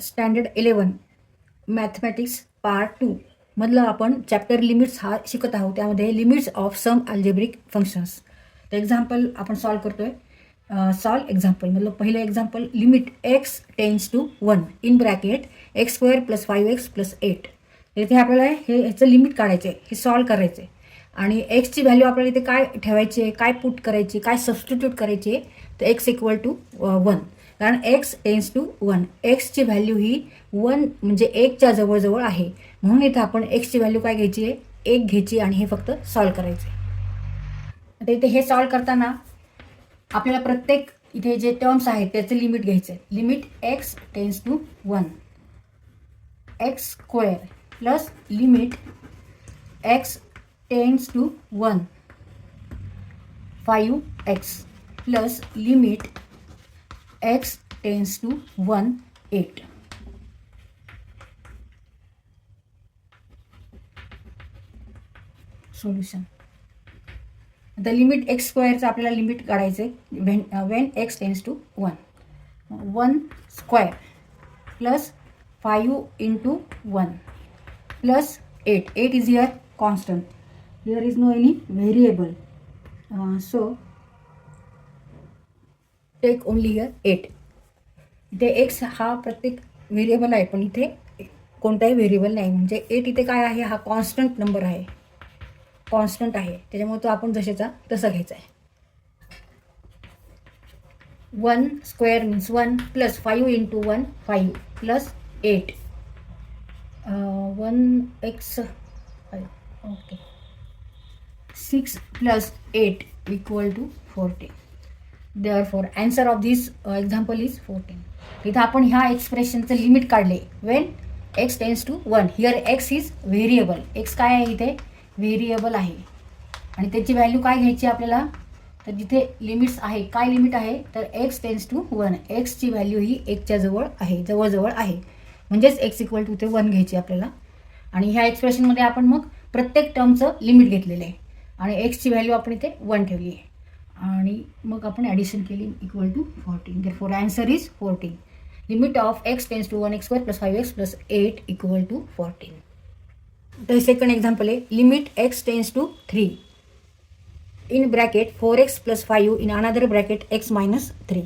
Standard 11 mathematics part 2 मधलं आपण chapter limits हा शिकत आहोत. त्यामध्ये limits of some algebraic functions. तर एक्झाम्पल आपण सॉल्व करतोय. सॉल्व एक्झाम्पल मधलं पहिलं example limit x tends to 1 in bracket x square plus 5x plus 8. इथे आपल्याला ह्याचं लिमिट काढायचं आहे, हे सॉल्व करायचं आहे. आणि एक्सची व्हॅल्यू आपल्याला इथे काय ठेवायची आहे, काय पुट करायची, काय सबस्टिट्यूट करायची आहे, तर एक्स इक्वल टू 1. कारण एक्स टेन्स टू 1, एक्सची व्हॅल्यू ही 1 म्हणजे 1च्या जवळजवळ आहे. म्हणून इथं आपण एक्सची व्हॅल्यू काय घ्यायची आहे, 1 घ्यायची आणि हे फक्त सॉल्व करायचं आहे. आता इथे हे सॉल्व करताना आपल्याला प्रत्येक इथे जे टर्म्स आहेत त्याचं लिमिट घ्यायचं आहे. Limit x tends to 1 x square plus limit x tends to 1 5x plus limit x tends to 1 8. Solution. आता लिमिट एक्स स्क्वेअरचं आपल्याला लिमिट काढायचं आहे. When x tends to 1 square plus 5 into 1 plus 8 is here constant. Here is no any variable, so take only here 8. इथे x हा प्रत्येक variable आहे, पण इथे कोणताही व्हेरिएबल नाही. म्हणजे 8 इथे काय आहे, हा कॉन्स्टंट नंबर आहे, कॉन्स्टंट आहे. त्याच्यामुळे तो आपण जशाचा तसा घ्यायचा आहे. 1 square means 1 plus 5 into 1 5 plus 8 1x okay 6 plus 8 equal to 14. Therefore answer of this example is 14. इथं आपण ह्या एक्सप्रेशनचं लिमिट काढले when x tends to 1. Here x is variable. X काय आहे, इथे व्हेरिएबल आहे आणि त्याची व्हॅल्यू काय घ्यायची आपल्याला, तर जिथे लिमिट्स आहे, काय लिमिट आहे, तर एक्स टेन्स टू 1. एक्सची व्हॅल्यू ही 1च्या जवळ आहे, जवळजवळ आहे. म्हणजेच एक्स इक्वल टू ते 1 घ्यायची आपल्याला. आणि ह्या एक्सप्रेशनमध्ये आपण मग प्रत्येक टर्मचं लिमिट घेतलेलं आहे आणि एक्सची व्हॅल्यू आपण इथे 1 ठेवली आहे आणि मग आपण ॲडिशन केली equal to 14. Therefore answer is 14. Limit of x tends to 1 x square plus 5x plus 8 equal to 14. तर सेकंड एक्झाम्पल आहे limit x tends to 3 in bracket 4x plus 5 in another bracket x minus 3.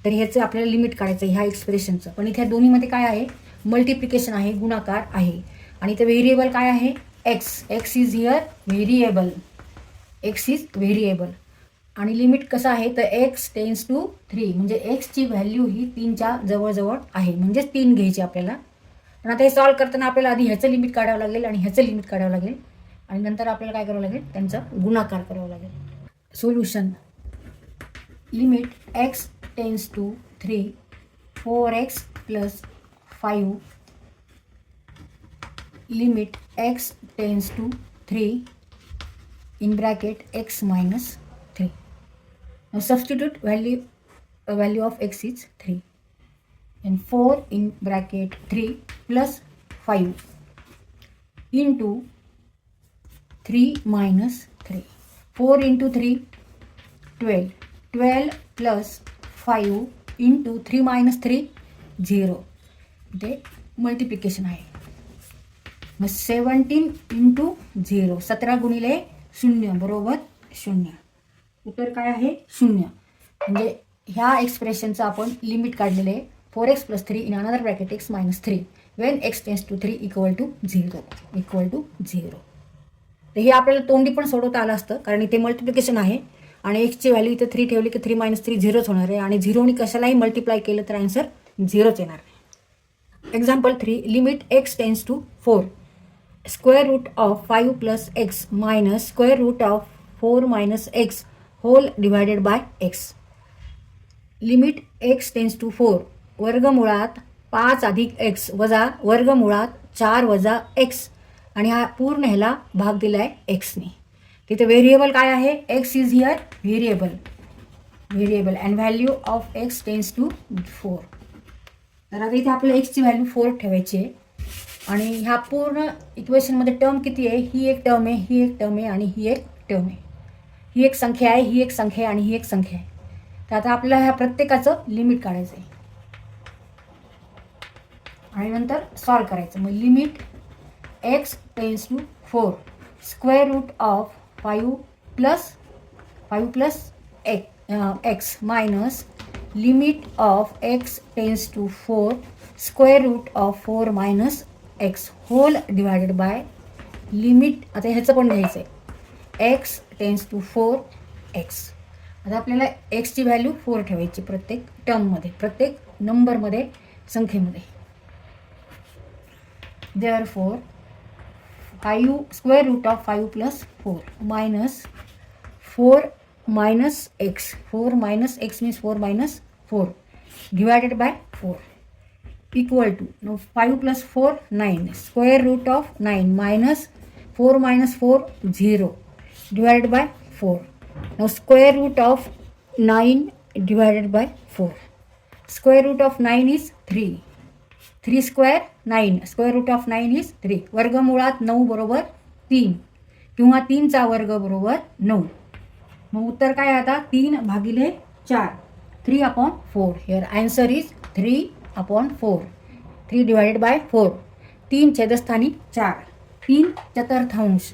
तर ह्याचं आपल्याला limit काढायचं आहे ह्या एक्सप्रेशनचं. पण इथे दोन्हीमध्ये काय आहे, मल्टिप्लिकेशन आहे, गुणाकार आहे. आणि इथे व्हेरिएबल काय आहे, x is here variable, x is variable. आणि लिमिट कसं आहे, तर एक्स टेन्स टू 3 म्हणजे एक्सची व्हॅल्यू ही 3च्या जवळजवळ आहे, म्हणजेच 3 घ्यायची आपल्याला. पण आता हे सॉल्व करताना आपल्याला आधी ह्याचं लिमिट काढावं लागेल आणि ह्याचं लिमिट काढावं लागेल आणि नंतर आपल्याला काय करावं लागेल, त्यांचा गुणाकार करावा लागेल. Solution. Limit x tends to 3 4x plus 5 limit x tends to 3 in bracket x minus 3. Now substitute value of x is 3 and 4 in bracket 3 plus 5 into 3 minus 3. 4 into 3 12 plus 5 into 3 minus 3 0. इथे multiplication आहे. मग 17 into 0 17 गुणिले 0 बरोबर 0. उत्तर काय आहे, 0. म्हणजे ह्या एक्सप्रेशनचं आपण लिमिट काढलेलं आहे 4x plus 3 in another bracket x minus 3 when x tends to 3 equal to 0. तर हे आपल्याला तोंडी पण सोडवता आलं असतं, कारण इथे मल्टिप्लिकेशन आहे आणि एक्सची व्हॅल्यू इथे 3 ठेवली की 3 मायनस 3 0च होणार आहे आणि 0नी कशालाही मल्टिप्लाय केलं तर आन्सर 0च येणार आहे. Example 3 limit x tends to 4 square root of 5 plus x minus square root of 4 minus x whole divided by x. Limit x tends to 4 वर्गमुळात 5 अधिक एक्स वजा वर्गमुळात 4 वजा एक्स आणि हा पूर्ण ह्याला भाग दिला आहे एक्सने. तिथे व्हेरिएबल काय आहे, x is here variable and value of x tends to 4. तर आता इथे आपल्याला एक्सची व्हॅल्यू 4 ठेवायची आहे आणि ह्या पूर्ण इक्वेशनमध्ये टर्म किती आहे, ही एक टर्म आहे, ही एक टर्म आहे आणि ही एक टर्म आहे. ही एक संख्या आहे, ही एक संख्या आहे आणि ही एक संख्या आहे. तर आता आपल्याला ह्या प्रत्येकाचं लिमिट काढायचं आहे. आणि नंतर सॉल्व करायचं. मग limit x tends to 4 square root of 5 plus x minus limit of x tends to 4 square root of 4 minus x whole divided by limit. आता ह्याचं पण घ्यायचं आहे x टेन्स टू 4 x. आता आपल्याला एक्सची व्हॅल्यू 4 ठेवायची प्रत्येक टर्ममध्ये, प्रत्येक नंबरमध्ये, संख्येमध्ये. Therefore 5 square root of 5 plus 4 minus 4 minus x. 4 minus x means 4 minus 4 divided by 4 equal to. No 5 plus 4 9 square root of 9 minus 4 minus 4 0 divided by 4. Now square root of 9 divided by 4. Square root of 9 is 3. 3 square 9. Square root of 9 is 3. वर्गमुळात 9 बरोबर 3 किंवा 3 चा वर्ग बरोबर 9. मग उत्तर काय आहे आता 3 भागिले 4. 3 upon 4. Here answer is 3 upon 4. 3 divided by 4. 3 छेदस्थानी 4. 3 चतुर्थांश.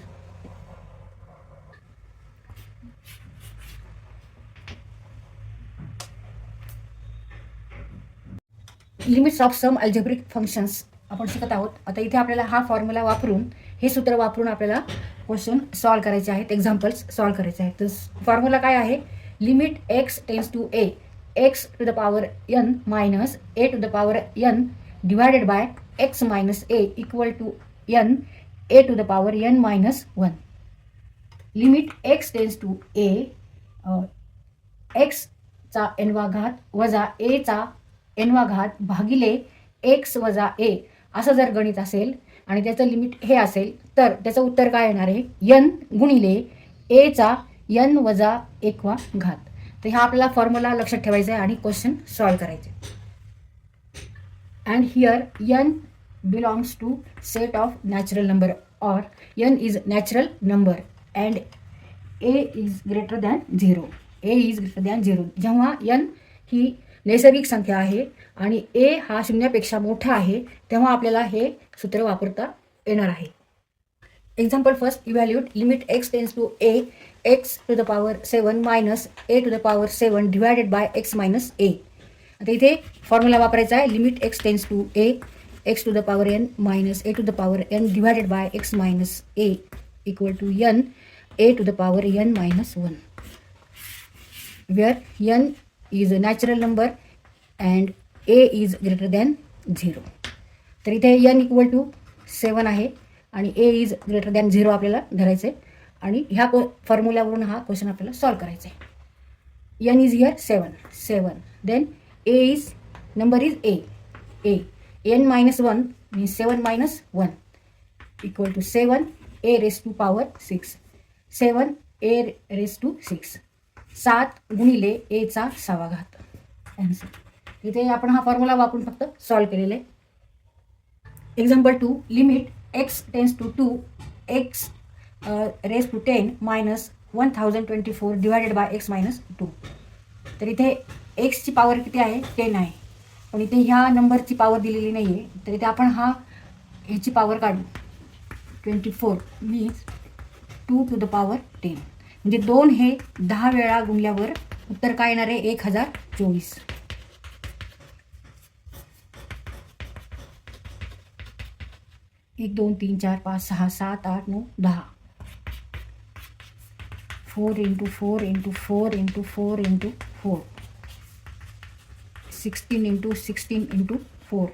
Limits of some algebraic functions आपण शिकत आहोत. आता इथे आपल्याला हा फॉर्म्युला वापरून, हे सूत्र वापरून आपल्याला क्वेश्चन सॉल्व करायचे आहेत, एक्झाम्पल्स सॉल्व करायचे आहेत. तर फॉर्म्युला काय आहे? Limit x tends to a x to the power n minus a to the power n divided by x minus a equal to n a to the power n minus 1. Limit x tends to a एक्सचा एनवा घात वजा एचा एनवा घात भागिले x वजा ए असं जर गणित असेल आणि त्याचं लिमिट हे असेल तर त्याचं उत्तर काय येणार आहे? एन गुणिले एचा एन वजा 1वा घात. तर हा आपल्याला फॉर्म्युला लक्षात ठेवायचा आहे आणि क्वेश्चन सॉल्व करायचे. And here n belongs to set of natural number और n is natural number and a is greater than 0. A is greater than 0 जेव्हा एन ही नैसर्गिक संख्या आहे आणि ए हा शून्यापेक्षा मोठा आहे तेव्हा आपल्याला हे सूत्र वापरता येणार आहे. Example first, evaluate limit x tends to a x to the power 7 minus a to the power 7 divided by x minus a. आता इथे फॉर्म्युला वापरायचा आहे. Limit x tends to a x to the power n minus a to the power n divided by x minus a equal to n a to the power n minus 1. Where n is a natural number and a is greater than 0. तर इथे n equal to 7 आहे आणि a is greater than 0 आपल्याला धरायचं आहे आणि ह्या फॉर्म्युल्यावरून हा क्वेश्चन आपल्याला सॉल्व करायचा आहे. n is here 7 then a is number is a n minus 1 means 7 minus 1 equal to 7 a raised to power 6. 7 a raised to 6. 7 गुणिले ए चा 6वा घात. आन्सर. इथे आपण हा फॉर्म्युला वापरून फक्त सॉल्व केलेले. Example 2, limit x tends to 2 x raise to 10 minus 1024 divided by x minus 2. तर इथे एक्सची पॉवर किती आहे? 10 आहे. पण इथे ह्या नंबरची पॉवर दिलेली नाही आहे. तर इथे आपण ह्याची पॉवर काढू. 24 मीन्स 2 टू द पॉवर 10. म्हणजे 2 हे 10 वेळा गुणल्यावर उत्तर काय येणार आहे? 1024. एक 2 3 4 5 6 7 8 9 10. 4 into 4 into 4 into 4 into 4. 16 into 16 into 4.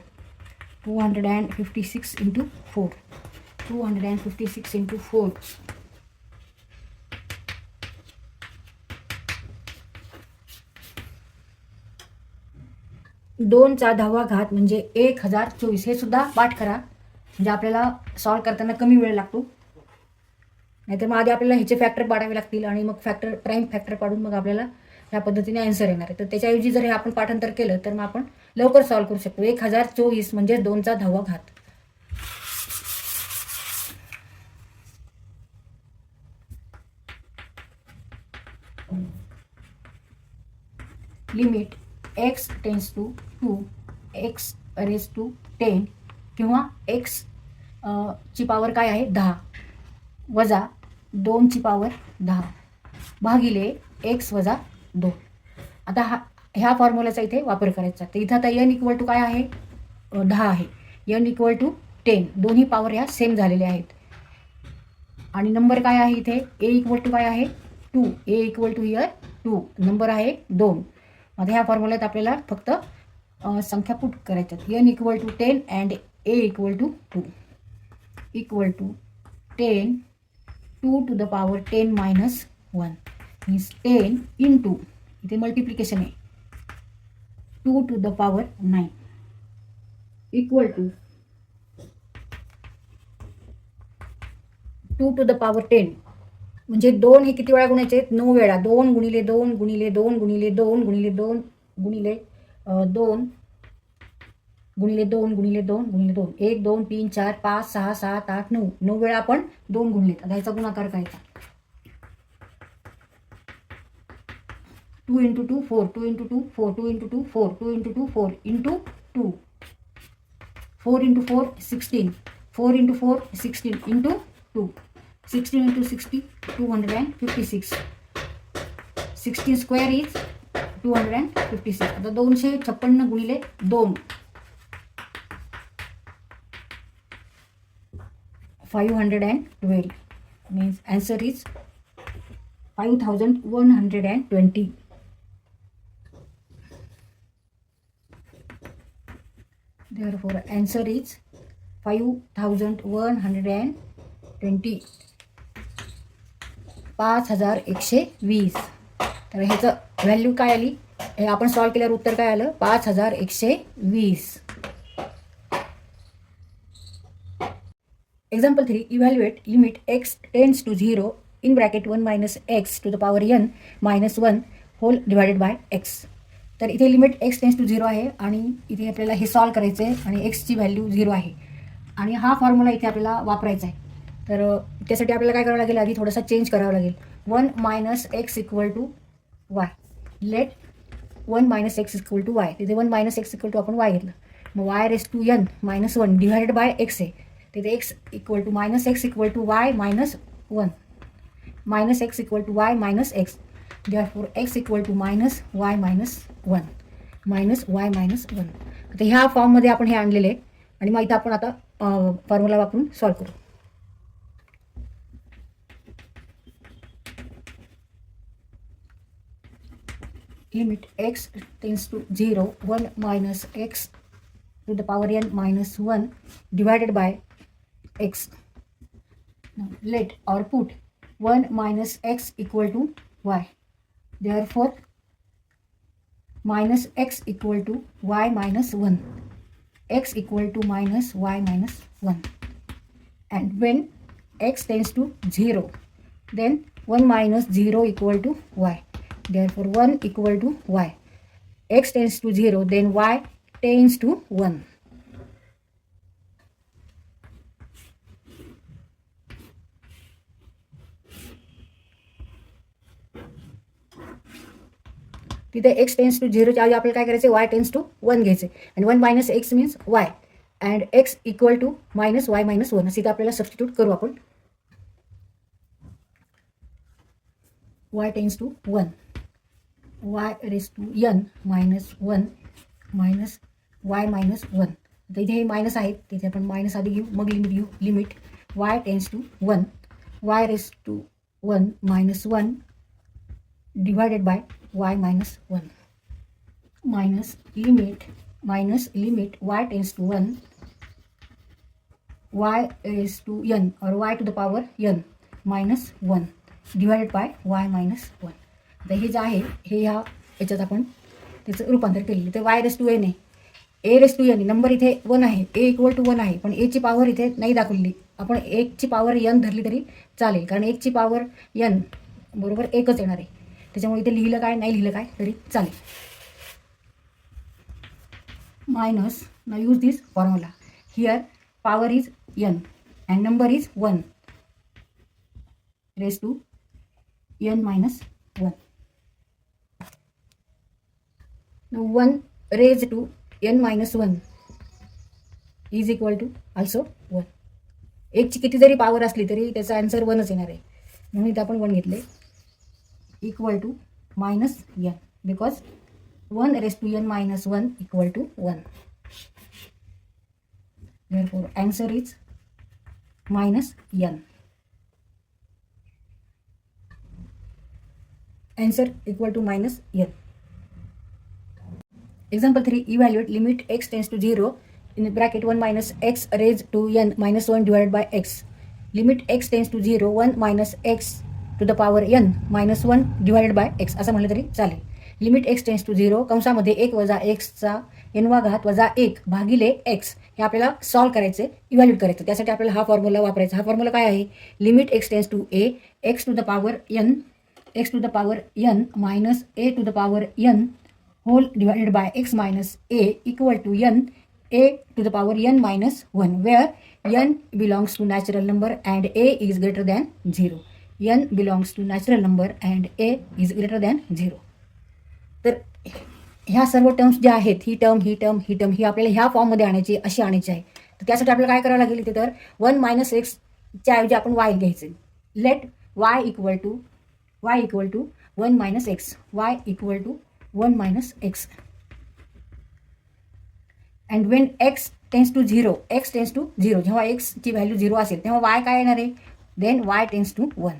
256 into 4. 256 into 4. 2 चा 10वा घात म्हणजे 1024. हे सुद्धा पाठ करा म्हणजे आपल्याला सॉल्व करताना कमी वेळ लागतो. नाहीतर मग आधी आपल्याला ह्याचे फॅक्टर पाडावे लागतील आणि मग प्राईम फॅक्टर पाडून मग आपल्याला ह्या पद्धतीने आन्सर येणार आहे. तर त्याच्याऐवजी जर हे आपण पाठांतर केलं तर मग आपण लवकर सॉल्व करू शकतो. 1024 म्हणजे 2 चा 10वा घात. Limit x tends to 2 x raise to 10 किंवा एक्स ची पॉवर काय आहे 10 वजा 2 ची पॉवर 10 भागिले एक्स वजा 2. आता ह्या फॉर्म्युलाचा इथे वापर करायचा. तर इथं आता n इक्वल टू काय आहे 10 आहे, n इक्वल टू 10, दोन्ही पॉवर ह्या सेम झालेल्या आहेत. आणि नंबर काय आहे इथे a इक्वल टू काय आहे 2, a equal to here 2, number आहे 2. आता ह्या फॉर्म्युल्यात आपल्याला फक्त संख्या पुट करायच्यात. n equal to 10 and a equal to 2 equal to 10 2 to the power 10 minus 1 means 10 into इथे मल्टिप्लिकेशन आहे 2 to the power 9 equal to 2 to the power 10. म्हणजे 2 हे किती वेळा गुणायचे आहेत 9 वेळा. 2 गुणिले 2 गुणिले 2 गुणिले 2 गुणिले 2 गुणिले 2 गुणिले 2 गुणिले 2 गुणिले 2 1 2 3 4 5 6 7 8 9 9 वेळा आपण 2 गुणलेत. आता ह्याचा गुणाकार करायचा. 2 into 2 4, 2 into 2 4, 2 into 2 4, 2 into 2 4 into 2, 4 into 4 16, 4 into 4 16 into 2, 16 into 60 256, 16 square is 256. आता 256 गुणिले 2 512 means answer is 5120. Therefore answer is 5120, 5120. तर ह्याचं व्हॅल्यू काय आली हे आपण सॉल्व केल्यावर उत्तर काय आलं 5120. Example 3, evaluate limit x tends to 0 in bracket 1 minus x to the power n minus 1 whole divided by x. तर इथे लिमिट x टेन्स टू 0 आहे आणि इथे आपल्याला हे सॉल्व करायचं आहे आणि एक्सची व्हॅल्यू 0 आहे आणि हा फॉर्म्युला इथे आपल्याला वापरायचा आहे. तर त्यासाठी आपल्याला काय करावं लागेल आधी थोडासा चेंज करावं लागेल. 1 minus x equal to y. Let 1 minus x equal to y. तिथे 1 मायनस एक्स इक्वल टू आपण वाय घेतलं. मग y raise to n minus 1 divided by x आहे. तिथे x equal to minus x equal to y minus 1, minus x equal to y minus x. Therefore x equal to minus y minus 1, minus y minus 1. आता ह्या फॉर्ममध्ये आपण हे आणलेले आहे आणि मग इथं आपण आता फॉर्म्युला वापरून सॉल्व करू. Limit x tends to 0 1 minus x to the power n minus 1 divided by x. Now let or put 1 minus x equal to y. Therefore minus x equal to y minus 1. X equal to minus y minus 1. And when x tends to 0, then 1 minus 0 equal to y. Therefore 1 equal to y. X tends to 0, then y tends to 1. तिथे x tends to 0 च्या आधी आपल्याला काय करायचं y tends to 1 घ्यायचे आणि 1 minus x means y and x equal to minus y minus 1 असं इथे आपल्याला सबस्टिट्यूट करू आपण. y tends to 1 y raise to n minus 1 minus y minus 1. आता इथे हे मायनस आहेत तिथे आपण मायनस आधी घेऊ मग लिमिट घेऊ. Limit y tends to 1 y raise to 1 minus 1 divided by y minus 1 minus limit y tends to 1 y raised to n or y to the power n minus 1 divided by y minus 1. आता हे जे आहे हे ह्या याच्यात आपण त्याचं रूपांतर केलेलं. ते y रेस टू n आहे, a raise to n number इथे 1 आहे, a इक्वल टू 1 आहे पण a ची पॉवर इथे नाही दाखवलेली. आपण 1 ची पॉवर n धरली तरी चालेल कारण 1 ची पॉवर n बरोबर 1च येणार आहे. त्याच्यामुळे इथे लिहिलं काय नाही लिहिलं काय तरी चालेल. Minus now use this formula. Here power is n and number is 1 raise to n minus 1. Now 1 raised to n minus 1 is equal to also 1. एकची किती जरी पॉवर असली तरी त्याचा आन्सर 1च येणार आहे. म्हणून इथं आपण 1 घेतले. Equal to minus n, because 1n-1 equal to 1. Therefore answer is minus n. Answer equal to minus n. Example 3, evaluate limit x tends to 0 in bracket 1 minus x raised to n minus 1 divided by x. Limit x tends to 0, 1 minus x to the power n minus 1 divided by x असं म्हणलं तरी चालेल. Limit x tends to 0 कंसामध्ये 1 वजा एक्सचा n घात वजा 1 भागिले x हे आपल्याला सॉल्व करायचे, इव्हॅल्युएट करायचं. त्यासाठी आपल्याला हा फॉर्म्युला वापरायचा. हा फॉर्म्युला काय आहे? Limit x tends to a, x to the power n minus a to the power n whole divided by x minus a equal to n a to the power n minus 1, where n belongs to natural number and a is greater than 0. n belongs to natural number and a is greater than 0. तर ह्या सर्व terms ज्या आहेत, ही term ही आपल्याला ह्या फॉर्ममध्ये आणायची, अशी आणायची आहे. तर त्यासाठी आपल्याला काय करावं लागेल? इथे तर 1 मायनस एक्सच्या ऐवजी आपण वाय घ्यायचे. Let y equal to 1 minus x, y equal to 1 minus x. And when x tends to 0, जेव्हा x ची व्हॅल्यू 0 असेल तेव्हा y काय येणार आहे? Then y tends to 1.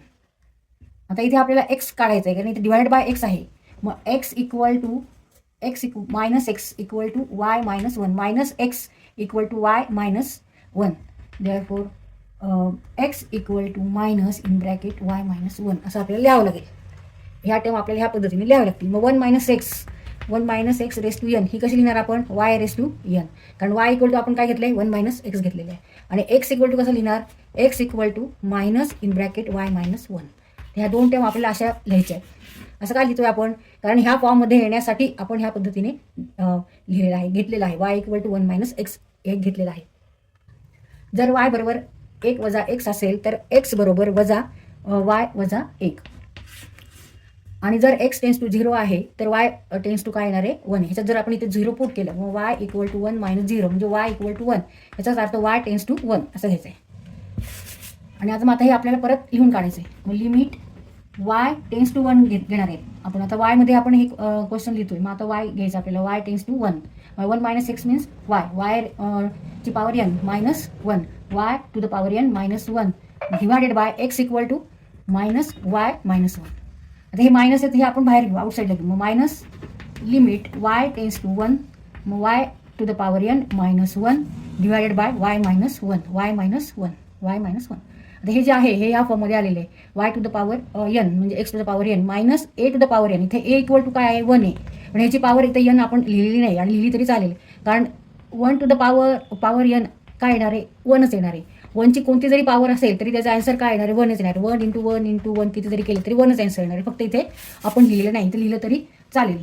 आता इथे आपल्याला x काढायचं आहे कारण इथे डिवाइड बाय x आहे. मग x equal to minus x equal to y minus 1, minus x equal to y minus 1. Therefore x equal to minus in bracket y minus 1 असं आपल्याला लिहावं लागेल. ह्या टर्म आपल्याला ह्या पद्धतीने लिहावं लागतील. मग 1 minus x raise to n ही कशी लिहिणार आपण? वाय रेस टू एन, कारण वाय इक्वल टू आपण काय घेतलं आहे? 1 मायनस एक्स घेतलेलं आहे. आणि एक्स इक्वल टू कसं लिहिणार? X equal to minus in bracket y minus 1. ह्या दोन टर्म आपल्याला अशा लिहायच्या आहेत. असं का लिहितोय आपण? कारण ह्या फॉर्ममध्ये येण्यासाठी आपण ह्या पद्धतीने लिहिलेलं आहे, घेतलेलं आहे. Y equal to 1 minus x एक घेतलेला आहे. जर वाय बरोबर 1 वजा एक्स असेल तर एक्स बरोबर वजा वाय वजा 1. आणि जर x टेन्स टू 0 आहे तर y टेन्स टू काय येणार आहे? 1. ह्याच्यात जर आपण इथे 0 पुट केलं मग y इक्वल टू 1 मायनस 0 म्हणजे y इक्वल टू 1. याचाच अर्थ y टेन्स टू 1 असं घ्यायचं आहे. आणि आता हे आपल्याला परत लिहून काढायचं आहे. मग लिमिट y टेन्स टू 1 घेणार आहे आपण. आता y मध्ये आपण हे क्वेश्चन लिहितोय. मग आता y घ्यायचं आपल्याला, y tends to 1. 1 minus x means y ची power n minus 1, y to the power n minus 1 divided by x equal to minus y minus 1. आता हे मायनस आहे हे आपण बाहेर घेऊ, आउटसाईडला घेऊ. मग minus limit y tends to 1, मग y to the power n minus 1 divided by y minus 1, y minus 1. आता हे जे आहे हे या फॉर्ममध्ये आलेले आहे. y to the power n म्हणजे x to the power n minus a to the power n. इथे a इक्वल टू काय आहे? 1 आहे. पण ह्याची पॉवर इथे n आपण लिहिलेली नाही, आणि लिहिली तरी चालेल कारण 1 टू द पॉवर n काय येणार आहे? 1च येणार आहे. 1ची कोणती जरी पॉवर असेल तरी त्याचा आन्सर काय येणार आहे? 1च येणार. 1 इंटू 1 किती जरी केलं तरी 1च आन्सर येणार आहे. फक्त इथे आपण लिहिलेलं नाही, इथे लिहिलं तरी चालेल.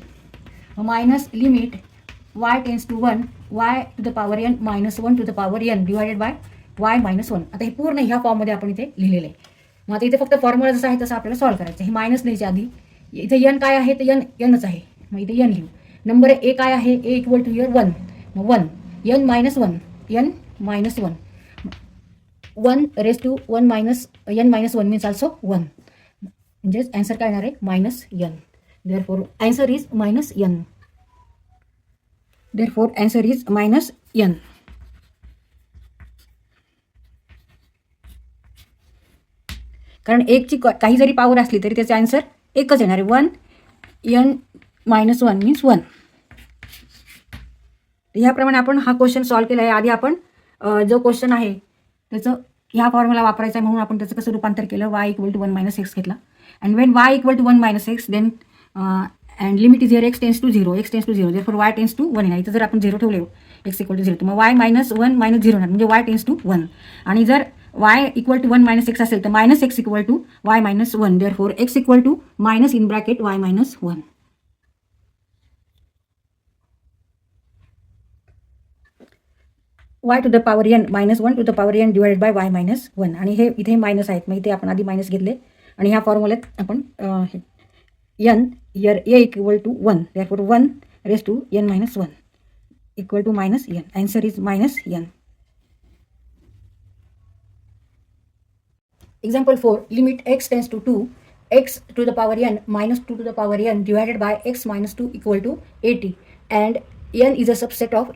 Minus limit y tends to 1, y to the power n minus 1 to the power n divided by y minus 1. आता हे पूर्ण ह्या फॉर्ममध्ये आपण इथे लिहिलेलं आहे. मग आता इथे फक्त फॉर्म्युला जसं आहे तसं आपल्याला सॉल्व्ह करायचं. हे मायनस लिहायच्या आधी इथे n काय आहे? तर nच आहे. मग इथे n लिहू. नंबर a काय आहे? a equal to here 1. मग 1 n minus 1 1 raise to 1 minus n minus 1 means also 1. म्हणजेच आन्सर काय येणार आहे? Minus n. Therefore answer is minus n. कारण एकची काही जरी पॉवर असली तरी त्याचे आन्सर एकच येणार आहे. 1 n मायनस 1 मीन्स 1. ह्याप्रमाणे आपण हा क्वेश्चन सॉल्व्ह केला आहे. आधी आपण जो क्वेश्चन आहे त्याचं ह्या फॉर्म्युला वापरायचा आहे म्हणून आपण त्याचं कसं रूपांतर केलं? y equal to 1 minus x घेतला. And when y equal to 1 minus x then and limit is here x tends to 0, therefore y tends to 1 येणार. इथं जर आपण 0 ठेवले x इक्वल टू 0 तर मग y मायनस 1 मायनस 0 येणार म्हणजे y टेन्स टू 1. आणि जर y equal to 1 minus x असेल तर minus x equal to y minus 1, therefore x equal to minus in bracket y minus 1. y to the power n minus 1 to the power n divided by y minus 1. आणि हे इथे minus आहेत, मग इथे आपण आधी मायनस घेतले आणि ह्या फॉर्म्युल्यात आपण n here a equal to 1, therefore 1 raise to n minus 1 equal to minus n. Answer is minus n. Example 4, limit x tends to 2, x to the power n minus 2 to the power n divided by x minus 2 equal to 80, and n is a subset of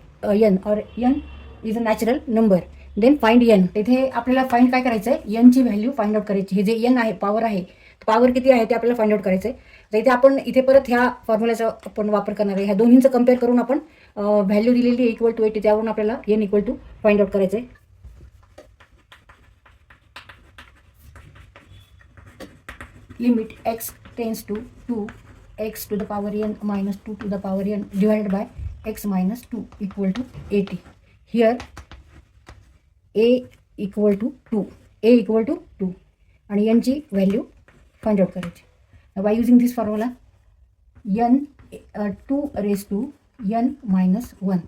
n, or n is a natural number. Then find n. तिथे आपल्याला find काय करायचं आहे, n ची value find out करायची. हे जे n आहे, पॉवर आहे, पॉवर किती आहे ते आपल्याला फाइंड आउट करायचं आहे. तर इथे आपण इथे परत ह्या फॉर्म्युलाचा आपण वापर करणार आहे. ह्या दोन्हींचं कम्पेअर करून आपण व्हॅल्यू दिलेली आहे इक्वल टू 80, त्यावरून आपल्याला n equal to find out करायचं आहे. Limit x tends to 2, x to the power n minus 2 to the power n divided by x minus 2 equal to 80. Here a equal to 2 आणि n ची value find out करायची. By using this formula n 2 raised to n minus 1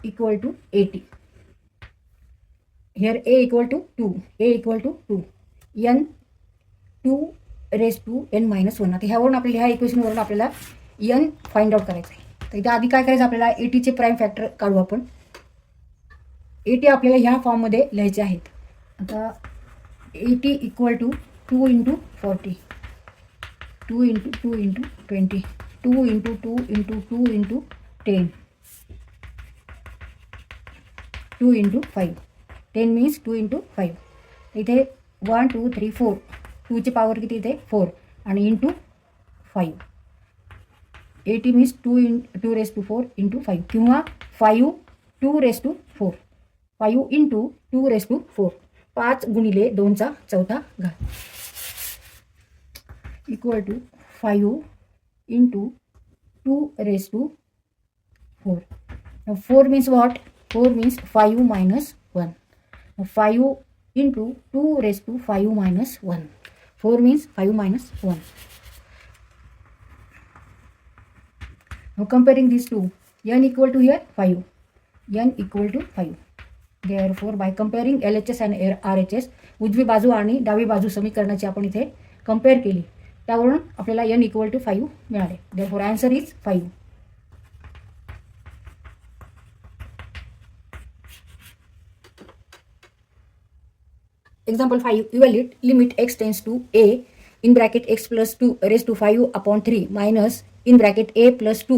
equal to 80. Here a equal to 2 n 2 raised to n minus 1. आता ह्यावरून आपल्याला ह्या इक्वेशनवरून आपल्याला n find out करायचं आहे. तर इथे आधी काय करायचं, आपल्याला 80चे प्राईम फॅक्टर काढू आपण. 80 आपल्याला ह्या फॉर्ममध्ये लिहायचे आहेत. आता 80 equal to 2 into 40, 2 into 2 into 20, 2 into 2 into 2 into 10, 2 into 5. 10 means 2 into 5. इथे 1 2 3 4, 2ची पॉवर किती इथे 4 आणि into 5. 80 means 2 raise to 4 into 5, किंवा 5 2 raise to 4, 5 into 2 raise to 4, 5 गुणिले 2चा चौथा घात equal to 5 into 2 raise to 4. 4 means what, 4 means 5 minus 1. 5 into 2 raise to 5 minus 1, 4 means 5 minus 1. Now comparing these two, n equal to here 5, n equal to 5. Therefore by comparing LHS and RHS, उजवी बाजू आणि डावी बाजू समीकरणाची आपण इथे compare केली, त्यावरून आपल्याला n equal to 5 मिळाले. Therefore answer is 5. Example 5, evaluate limit x tends to a in bracket x plus 2 raised to 5 upon 3 minus in bracket a plus 2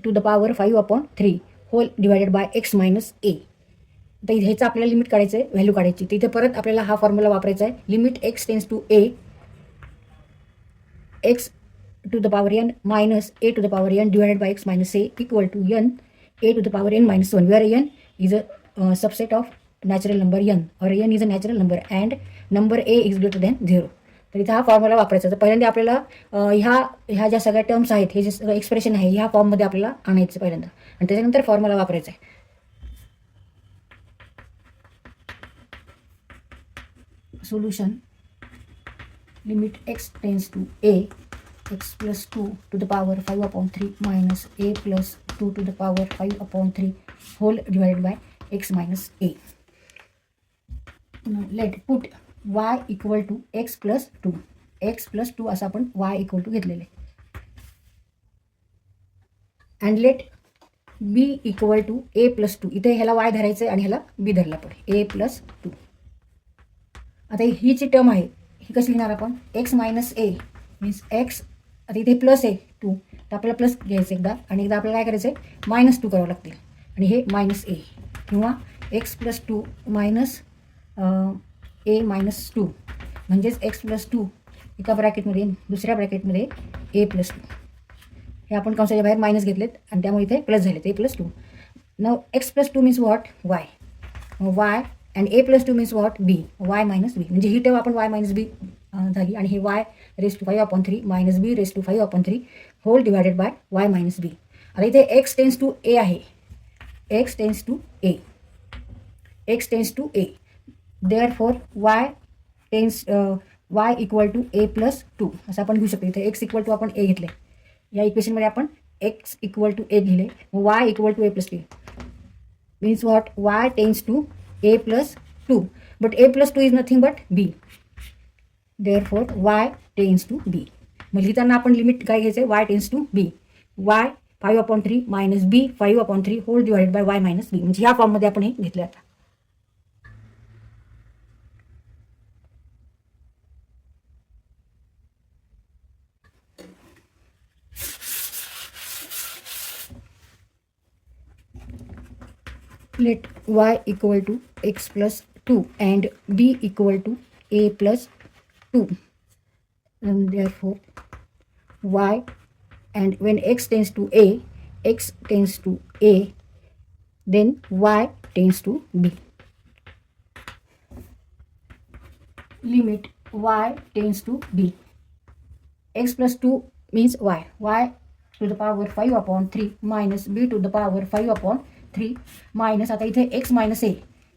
to the power 5 upon 3 whole divided by x minus a. तर ह्याचं आपल्याला limit काढायचं आहे, value काढायची. तिथे परत आपल्याला हा फॉर्म्युला वापरायचा आहे. Limit x tends to a x to the power n minus a to the power n divided by x minus a equal to n a to the power n minus 1, where n is a subset of natural number n, or n is a natural number and number a is greater than 0. तर इथं हा formula वापरायचा. तर पहिल्यांदा आपल्याला ह्या ज्या सगळ्या टर्म्स आहेत, हे जे सगळं एक्सप्रेशन आहे, ह्या फॉर्ममध्ये आपल्याला आणायचं पहिल्यांदा, आणि त्याच्यानंतर फॉर्म्युला वापरायचा आहे. Solution limit x tends to a x plus 2 to the power 5 upon 3 minus a plus 2 to the power 5 upon 3 whole divided by x minus a. Now let put y equal to x plus 2. x plus 2 असं आपण y equal to घेतलेले. And let b equal to a plus 2. इथे ह्याला y धरायचं आहे आणि ह्याला b धरला पाहिजे. a plus 2. आता ही जी टर्म आहे ही कशी लिहिणार आपण, x minus a means x, आता इथे प्लस आहे 2, तर आपल्याला प्लस घ्यायचं एकदा, आणि एकदा आपल्याला काय करायचं आहे -2 करावं लागतील, आणि हे -a, किंवा x plus 2 minus a minus 2, म्हणजेच x plus 2 एका ब्रॅकेटमध्ये, दुसऱ्या ब्रॅकेटमध्ये a plus 2. हे आपण कंसाच्या बाहेर मायनस घेतलेत आणि त्यामुळे इथे प्लस झालेत a plus 2. Now x plus 2 means what, y. y and a plus 2 means what, b, y minus b. म्हणजे ही टर्म आपण y minus b झाली, आणि हे y raised to 5 upon 3 minus b raised to 5 upon 3 whole divided by y minus b. आता इथे x tends to a आहे, x tends to a, x tends to a. Therefore y tends y equal to a plus 2 असं आपण घेऊ शकतो. इथे x equal to आपण a घेतले, या इक्वेशनमध्ये आपण x equal to a लिहिले, y equal to a plus 2 means what, y tends to a plus 2, but a plus 2 is nothing but b. Therefore y tends to b. मग लिहिताना आपण limit काय घ्यायचं, y tends to b, y 5 upon 3 minus b 5 upon 3 whole divided by y minus b. म्हणजे ह्या फॉर्ममध्ये आपण हे घेतलं. आता let y equal to x plus 2 and b equal to a plus 2, and therefore y, and when x tends to a, then y tends to b. Limit y tends to b. x plus 2 means y to the power 5 upon 3 minus b to the power 5 upon 3 minus, आता इथे x minus a,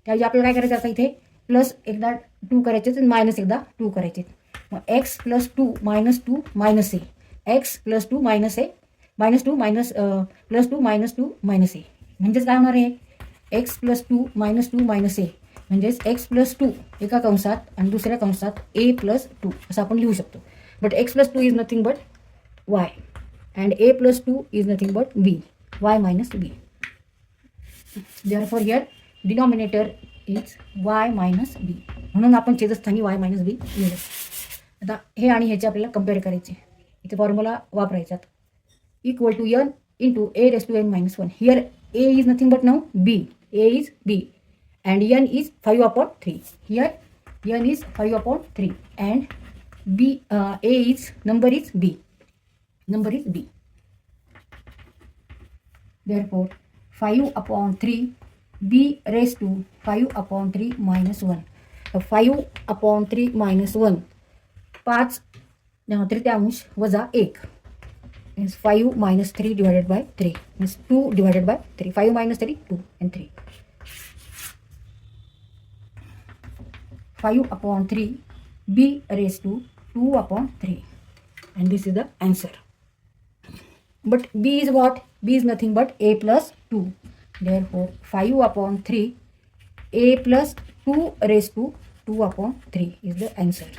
त्याऐवजी आपल्याला काय करायचं, आता इथे plus एकदा 2 करायचे मायनस एकदा 2 करायचे. मग x plus 2 minus 2 minus a, x plus 2 minus a minus 2 minus plus 2 minus 2 minus a, म्हणजेच काय होणार आहे, x प्लस 2 मायनस a म्हणजेच x प्लस 2 एका कंसात आणि दुसऱ्या कंसात a प्लस 2 असं आपण लिहू शकतो. But x plus 2 is nothing but y and a plus 2 is nothing but b, y minus b. Therefore here denominator is y minus b, म्हणून आपण छेदस्थानी y minus b लिहिलं. आता हे आणि ह्याचे आपल्याला कम्पेअर करायचे, इथे फॉर्म्युला वापरायचा. Equal to n into a raised to n minus 1. Here a is nothing but now b, a is b and n is 5 upon 3. Here n is 5 upon 3 and b, a is number is b. Therefore 5 upon 3 b raised to 5 upon 3 minus 1. 5 upon 3 minus 1, 5 तृतीयांश वजा 1 means 5 minus 3 divided by 3 means 2 divided by 3. 5 minus 3 2 and 3. 5 upon 3 b raised to 2 upon 3, and this is the answer. But b is what? B is nothing but a plus 2. Therefore 5 upon 3 a plus 2 raised to 2 upon 3 is the answer.